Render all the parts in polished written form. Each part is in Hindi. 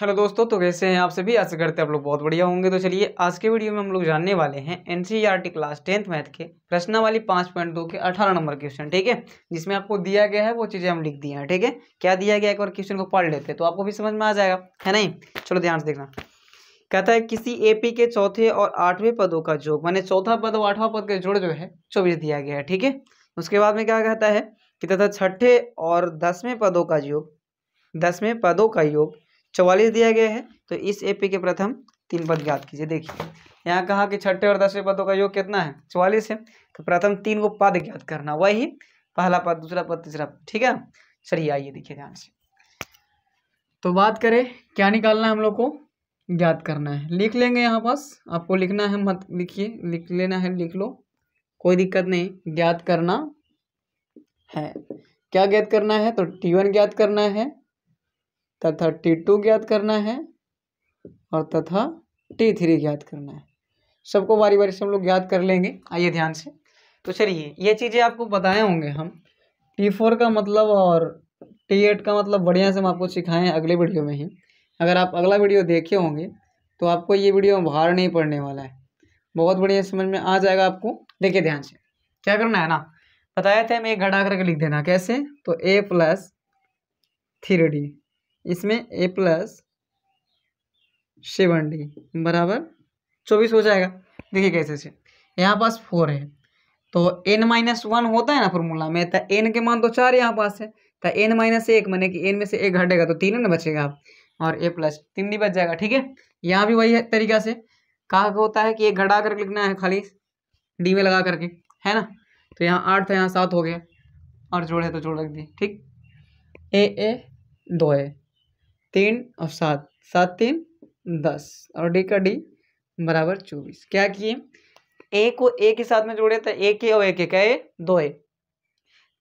हेलो दोस्तों, तो कैसे हैं आप सभी। आशा करते हैं आप लोग बहुत बढ़िया होंगे। तो चलिए आज के वीडियो में हम लोग जानने वाले हैं एनसीईआरटी क्लास 10th मैथ के प्रश्नावली 5.2 के 18 नंबर क्वेश्चन। ठीक है, जिसमें आपको दिया गया है वो चीज़ें हम लिख दिए हैं। ठीक है, क्या दिया गया एक बार क्वेश्चन को पढ़ लेते हैं तो आपको भी समझ में आ जाएगा, है नहीं। चलो ध्यान से देखना। कहता है किसी एपी के चौथे और 8वें पदों का योग, माने चौथा पद और 8वां पद का जोड़ जो है 24 दिया गया है। ठीक है, उसके बाद में क्या कहता है कि तथा छठे और 10वें पदों का योग, 10वें पदों का योग 44 दिया गया है। तो इस एपी के प्रथम 3 पद ज्ञात कीजिए। देखिए यहाँ कहा कि छठे और 10वें पदों का योग कितना है, 44 है। तो प्रथम 3 को पद ज्ञात करना, वही पहला पद, दूसरा पद, तीसरा पद। ठीक है, चलिए आइए देखिए ध्यान से। तो बात करें क्या निकालना है हम लोग को, ज्ञात करना है। लिख लेंगे यहाँ पास, आपको लिखना है मत लिखिए, लिख लेना है, लिख लो, कोई दिक्कत नहीं। ज्ञात करना है, क्या ज्ञात करना है, तो T1 ज्ञात करना है तथा T2 ज्ञात करना है और तथा T3 ज्ञात करना है। सबको बारी बारी से हम लोग ज्ञात कर लेंगे। आइए ध्यान से। तो चलिए ये चीज़ें आपको बताए होंगे हम, T4 का मतलब और T8 का मतलब बढ़िया से हम आपको सिखाएं अगले वीडियो में ही। अगर आप अगला वीडियो देखे होंगे तो आपको ये वीडियो भार नहीं पड़ने वाला है, बहुत बढ़िया समझ में आ जाएगा आपको। देखिए ध्यान से क्या करना है ना, बताया था मैं, एक घटा करके लिख देना। कैसे, तो a + 3d, इसमें a + 7d बराबर 24 हो जाएगा। देखिए कैसे से, यहाँ पास 4 है तो n-1 होता है ना फॉर्मूला में, तो n के मान तो 4 यहाँ पास है, तो n-1 माने कि n में से 1 घटेगा तो 3 ना बचेगा, और a + 3d बच जाएगा। ठीक है, यहाँ भी वही है तरीका से कहा होता है कि एक घटा कर लिखना है खाली d में लगा करके, है ना। तो यहाँ 8 था, यहाँ 7 हो गया, और जोड़ है तो जोड़ रख दिए। ठीक, a 2 है, 3 और 7, 7 3 10 और d का d बराबर 24। क्या किए, a को a के साथ में जोड़े तो a के और a के क्या, 2 है,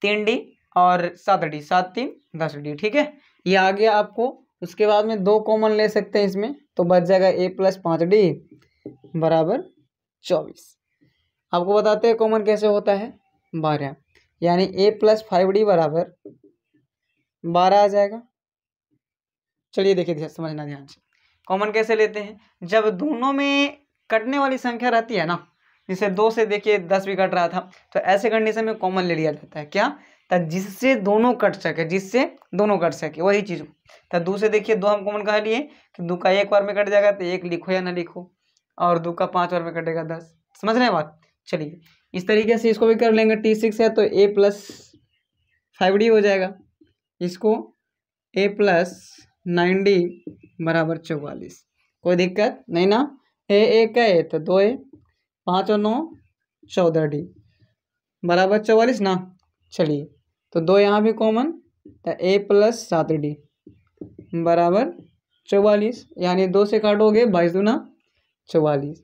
3d और 7d, 7 3 10d। ठीक है, ये आ गया आपको। उसके बाद में 2 कॉमन ले सकते हैं इसमें, तो बच जाएगा a + 5d बराबर 24। आपको बताते हैं कॉमन कैसे होता है, 12, यानी a + 5d बराबर 12 आ जाएगा। चलिए देखिए समझना ध्यान से, कॉमन कैसे लेते हैं। जब दोनों में कटने वाली संख्या रहती है ना, जैसे 2 से देखिए 10 भी कट रहा था, तो ऐसे कंडीशन में कॉमन ले लिया जाता है। क्या, तो जिससे दोनों कट सके, जिससे दोनों कट सके वही चीज़। तो 2 से देखिए 2 हम कॉमन कहा लिए कि 2 का 1 बार में कट जाएगा तो 1 लिखो या ना लिखो, और 2 का 5 बार में कटेगा 10। समझ रहे हैं बात। चलिए इस तरीके से इसको भी कर लेंगे। T6 है तो a + 5d हो जाएगा, इसको a + 9d बराबर 44। कोई दिक्कत नहीं ना, एक है तो 2 है, 5 और 9 14d बराबर 44 ना। चलिए तो 2 यहाँ भी कॉमन, तो a + 7d बराबर 44, यानी 2 से काटोगे 22 दूना 44,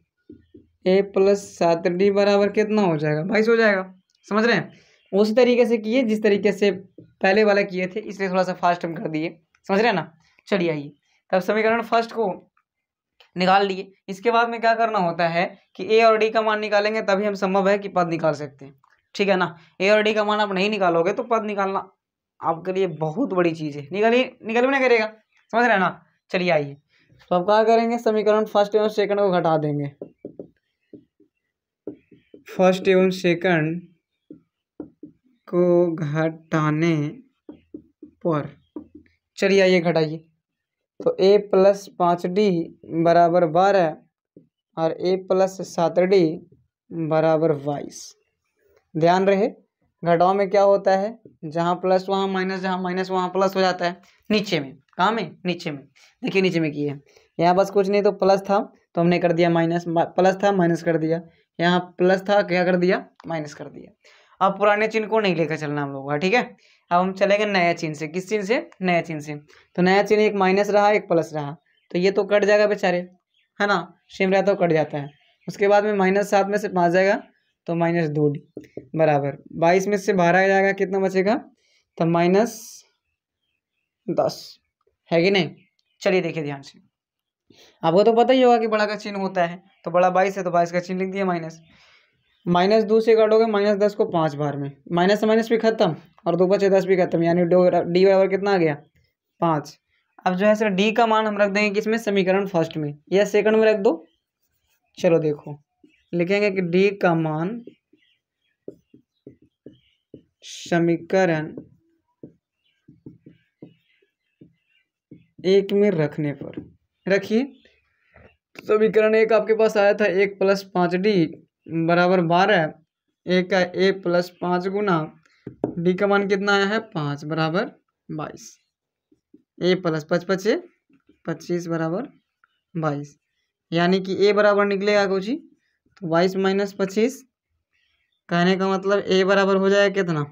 a + 7d बराबर कितना हो जाएगा, 22 हो जाएगा। समझ रहे हैं, उसी तरीके से किए जिस तरीके से पहले वाला किए थे, इसलिए थोड़ा सा फास्ट हम कर दिए। समझ रहे हैं ना। चलिए आइए, तब समीकरण फर्स्ट को निकाल लिए। इसके बाद में क्या करना होता है कि a और d का मान निकालेंगे, तभी हम संभव है कि पद निकाल सकते हैं। ठीक है ना, a और d का मान आप नहीं निकालोगे तो पद निकालना आपके लिए बहुत बड़ी चीज़ है, निकल भी नहीं करेगा। समझ रहे हैं ना। चलिए आइए, तो अब क्या करेंगे, समीकरण फर्स्ट एवं सेकंड को घटा देंगे। फर्स्ट एवं सेकंड को घटाने पर, चलिए आइए घटाइए। तो a + 5d बराबर 12 और a + 7d बराबर 22। ध्यान रहे घटाओ में क्या होता है, जहाँ प्लस वहाँ माइनस, जहाँ माइनस वहाँ प्लस हो जाता है। नीचे में कहाँ में, नीचे में देखिए, नीचे में किए यहाँ बस कुछ नहीं, तो प्लस था तो हमने कर दिया माइनस, प्लस था माइनस कर दिया, यहाँ प्लस था क्या कर दिया, माइनस कर दिया। अब पुराने चिन्ह को नहीं लेकर चलना हम लोग का। ठीक है, अब हम चलेंगे नया चिन्ह से। किस चिन्ह से, नया चिन्ह से। तो नया चिन्ह एक माइनस रहा एक प्लस रहा, तो ये तो कट जाएगा बेचारे, है ना, सेम रहता तो कट जाता है। उसके बाद में -7 में से 5 जाएगा तो -2d बराबर 22 में से 12 आ जाएगा, कितना बचेगा, तो -10 है कि नहीं। चलिए देखिए ध्यान से, आपको तो पता ही होगा कि बड़ा का चिन्ह होता है, तो बड़ा 22 है तो 22 का चिन्ह लिख दिया माइनस। -2 से काटोगे -10 को 5 बार में, माइनस से माइनस भी खत्म और 2 बचे 10 भी खत्म, यानी d बराबर कितना आ गया, 5। अब जो है सर डी का मान हम रख देंगे किसमें, समीकरण फर्स्ट में या सेकंड में रख दो। चलो देखो लिखेंगे कि डी का मान समीकरण 1 में रखने पर, रखिए। समीकरण 1 आपके पास आया था 1 + 5d बराबर 12, एक का a + 5 गुना डी का मान कितना आया है 5 बराबर 22, a + 5 = 25 बराबर 22, यानी कि a बराबर निकलेगा कुछ ही, तो 22 - 25, कहने का मतलब a बराबर हो जाएगा कितना,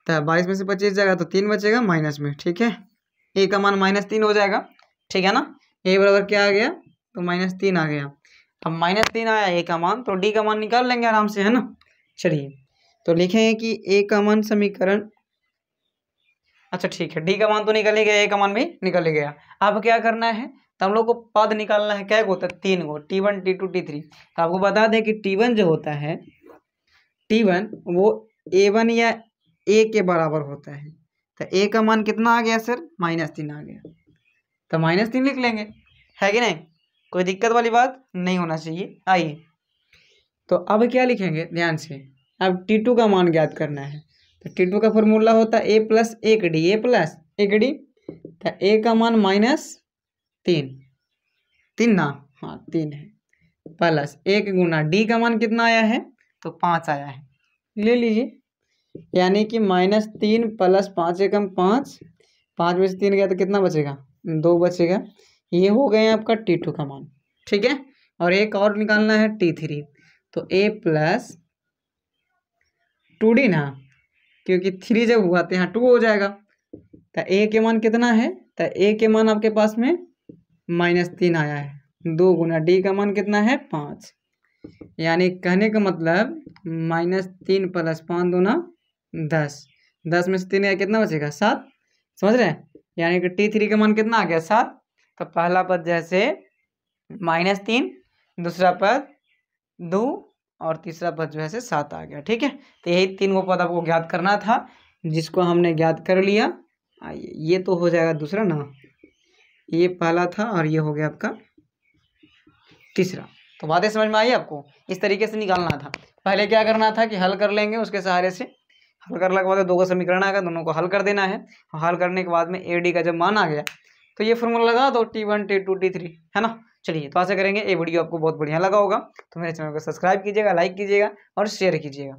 तो 22 में से 25 जाएगा तो 3 बचेगा माइनस में, ठीक है। a का मान -3 हो जाएगा, ठीक है ना। a बराबर क्या आ गया, तो -3 आ गया। अब -3 आया a का मान, तो d का मान निकाल लेंगे आराम से, है ना। चलिए तो लिखेंगे कि a का मान समीकरण, अच्छा ठीक है, डी का मान तो निकल ही गया, ए का मान भी निकल ही गया। अब क्या करना है, तो हम लोग को पद निकालना है, क्या होता है 3 गो, T1 T2 T3। तो आपको बता दें कि T1 जो होता है, T1 वो A1 या A के बराबर होता है। तो A का मान कितना आ गया सर, -3 आ गया, तो -3 लिख लेंगे, है कि नहीं, कोई दिक्कत वाली बात नहीं होना चाहिए। आइए तो अब क्या लिखेंगे ध्यान से, अब T2 का मान ज्ञात करना है। तो T2 का फॉर्मूला होता है a + 1d, a + 1d, तो a का मान -3, 3 ना, हाँ 3 है, प्लस 1 गुना d का मान कितना आया है, तो 5 आया है, ले लीजिए, यानी कि -3 + 5 एकम 5, 5 में से 3 गया तो कितना बचेगा, 2 बचेगा। ये हो गए आपका T2 का मान, ठीक है। और एक और निकालना है T3, तो a + 2d ना, क्योंकि 3 जब हुआ तो यहाँ 2 हो जाएगा। तो a के मान कितना है, तो a के मान आपके पास में -3 आया है, 2 गुना d का मान कितना है 5, यानी कहने का मतलब -3 + 5 दूना 10, 10 में से 3 गया कितना बचेगा 7, समझ रहे हैं। यानी कि T3 का मान कितना आ गया 7। तो पहला पद जैसे -3, दूसरा पद 2 और तीसरा पद जो है से 7 आ गया, ठीक है। तो यही 3 गो पद आपको ज्ञात करना था, जिसको हमने ज्ञात कर लिया। आइए ये तो हो जाएगा दूसरा ना, ये पहला था और ये हो गया आपका तीसरा। तो बातें समझ में आई आपको, इस तरीके से निकालना था। पहले क्या करना था कि हल कर लेंगे, उसके सहारे से हल करने के बाद 2 का समीकरण आएगा, दोनों को हल कर देना है। हल करने के बाद में ए डी का जब मान आ गया तो ये फॉर्मूला लगा दो, T1 T2 T3, है ना। चलिए तो आशा करेंगे ये वीडियो आपको बहुत बढ़िया लगा होगा। तो मेरे चैनल को सब्सक्राइब कीजिएगा, लाइक कीजिएगा और शेयर कीजिएगा।